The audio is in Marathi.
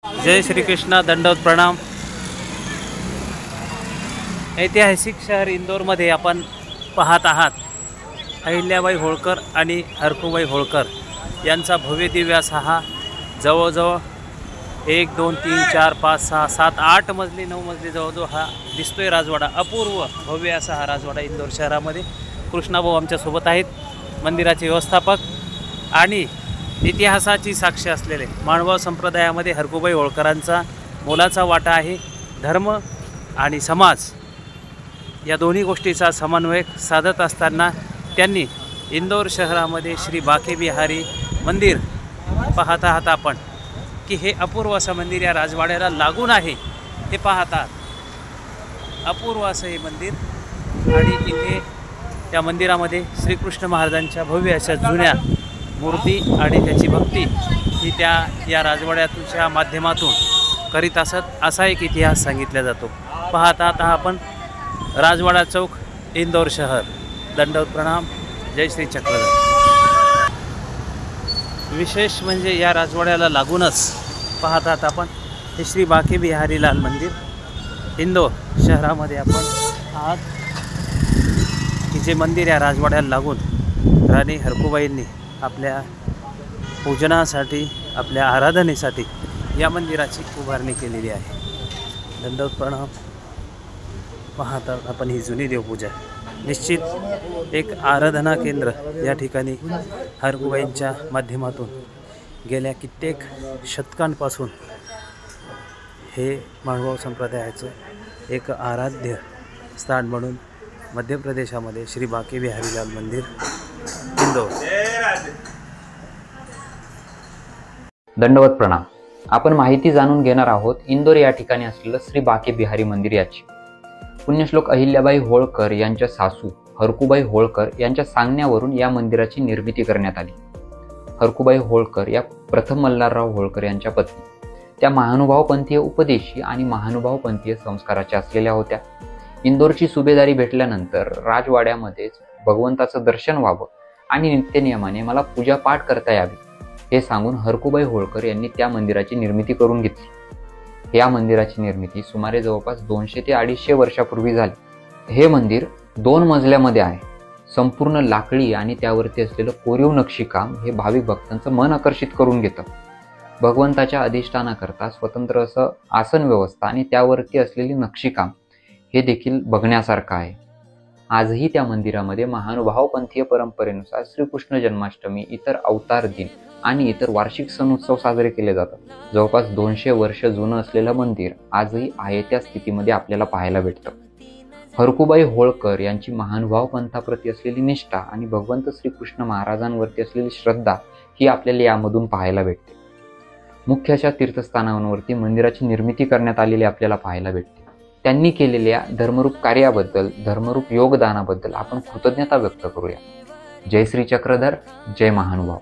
जय श्री कृष्णा, दंडवत प्रणाम। ऐतिहासिक शहर इंदोरमध्ये आपण पाहत आहात अहिल्याबाई होळकर आणि हरकूबाई होळकर यांचा भव्य दिव्य असा हा जवळजवळ 1 2 3 4 5 6 7 8 मजली 9 मजली जवळजवळ हा दिसतोय राजवाडा। अपूर्व भव्य असा हा राजवाडा इंदोर शहरामध्ये। कृष्णाभाऊ आमच्यासोबत आहेत, मंदिराचे व्यवस्थापक आणि इतिहासाची साक्ष असलेले माणगाव संप्रदायामध्ये हरकूबाई होळकरांचा मोलाचा वाटा आहे। धर्म आणि समाज या दोन्ही गोष्टीचा समन्वय साधत असताना त्यांनी इंदोर शहरामध्ये श्री बाके बिहारी मंदिर पाहत आहात आपण की हे अपूर्व असं मंदिर या राजवाड्याला लागून आहे। हे पाहता अपूर्व असं हे मंदिर आणि इथे त्या मंदिरामध्ये श्रीकृष्ण महाराजांच्या भव्य अशा जुन्या मूर्ती आणि त्याची भक्ती ही या राजवाड्याच्या माध्यमातून करीत असत असा एक इतिहास सांगितला जातो। पाहता आता आपण राजवाडा चौक, इंदोर शहर। दंडवत प्रणाम, जय श्री चक्रधर। विशेष म्हणजे या राजवाड्याला लागूनच पाहतात आपण हे श्री बाके बिहारी लाल मंदिर इंदोर शहरामध्ये आपण आहात की जे मंदिर या राजवाड्याला लागून राणी हरकूबाईंनी आपल्या पूजनासाठी, आपल्या आराधनेसाठी या मंदिराची उभारणी केलेली आहे। दंडवत प्रणाम। पाहता आपण ही जुनी देवपूजा, निश्चित एक आराधना केंद्र या ठिकाणी हरकूबाईंच्या माध्यमातून गेल्या कित्येक शतकांपासून हे माणगाव संप्रदायाचं एक आराध्य स्थान म्हणून मध्य प्रदेशामध्ये श्री बाके बिहारी लाल मंदिर इंदोर। दंडवत प्रणाम। आपण माहिती जाणून घेणार आहोत इंदोर या ठिकाणी असलेलं श्री बाके बिहारी मंदिर याची। पुण्यश्लोक अहिल्याबाई होळकर यांच्या सासू हरकूबाई होळकर यांच्या सांगण्यावरून या मंदिराची निर्मिती करण्यात आली। हरकूबाई होळकर या प्रथम मल्हारराव होळकर यांच्या पत्नी, त्या महानुभावपंथीय उपदेशी आणि महानुभावपंथीय संस्काराच्या असलेल्या होत्या। इंदोरची सुभेदारी भेटल्यानंतर राजवाड्यामध्येच भगवंताचं दर्शन व्हावं आणि नित्यनियमाने मला पूजा पाठ करता यावी हे सांगून हरकूबाई होळकर यांनी त्या मंदिराची निर्मिती करून घेतली। या मंदिराची निर्मिती सुमारे जवळपास 200 ते 250 वर्षापूर्वी झाली। हे मंदिर 2 मजल्यामध्ये आहे। संपूर्ण लाकडी आणि त्यावरती असलेलं कोरीव नक्षीकाम हे भाविक भक्तांचं मन आकर्षित करून घेतं। भगवंताच्या अधिष्ठानाकरता स्वतंत्र असं आसन व्यवस्था आणि त्यावरती असलेली नक्षीकाम हे देखील बघण्यासारखं आहे। आजही त्या मंदिरामध्ये महानुभावपंथीय परंपरेनुसार श्रीकृष्ण जन्माष्टमी, इतर अवतार दिन आणि इतर वार्षिक सण उत्सव साजरे केले जातात। जवळपास 200 वर्ष जुनं असलेलं मंदिर आजही आहे त्या स्थितीमध्ये आपल्याला पाहायला भेटतं। हरकूबाई होळकर यांची महानुभाव पंथाप्रती असलेली निष्ठा आणि भगवंत श्रीकृष्ण महाराजांवरती असलेली श्रद्धा ही आपल्याला यामधून पाहायला भेटते। मुख्य अशा तीर्थस्थानांवरती मंदिराची निर्मिती करण्यात आलेली आपल्याला पाहायला भेटते। त्यांनी केलेल्या धर्मरूप कार्याबद्दल, धर्मरूप योगदानाबद्दल आपण कृतज्ञता व्यक्त करूया। जय श्री चक्रधर, जय महानुभाव।